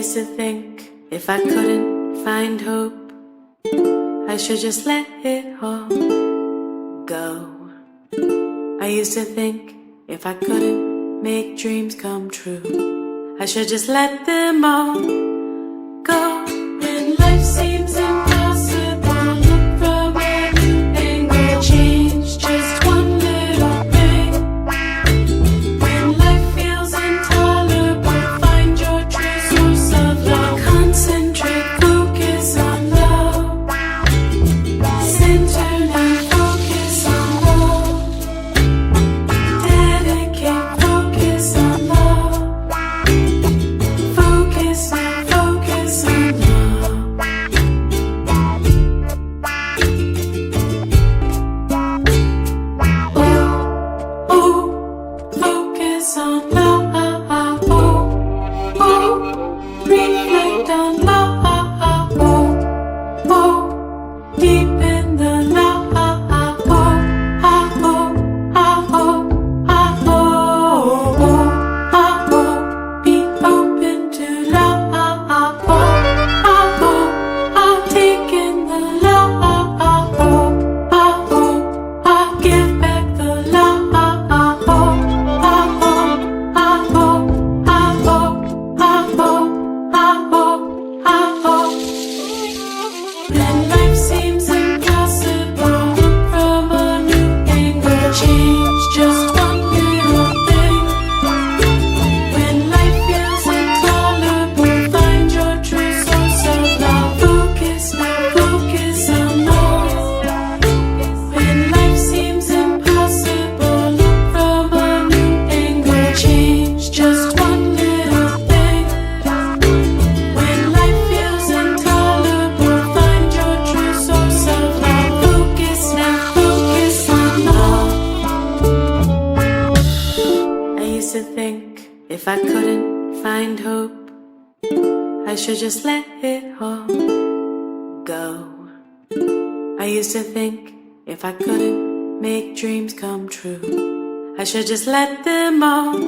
used to think if I couldn't find hope, I should just let it all go. I used to think if I couldn't make dreams come true, I should just let them all go. When life seems impossible, look from a new angle, change just one little thing. When life feels intolerable, find your true source of love. Concentrate, focus on love. Center and focus on love. Dedicate, focus on love. Focus and focus on love. Oh, oh, focus on love. Oh, oh, reflect on love. Oh, oh, deep in the love. Oh, oh, oh, oh, oh, oh, oh, be open to love. Oh, oh, oh, take in the love. Oh, oh, oh, give back the love. Oh, oh, oh, oh, when life seems impossible, look from a new angle, change just one little thing. When life feels intolerable, find your true source of love. Focus now, focus on love. When life seems impossible, look from a new angle, change just one little thing. When life feels intolerable, find your true source of love. Focus now, focus on love. I used to think if I couldn't find hope, I should just let it all go. I used to think if I couldn't make dreams come true, I should just let them all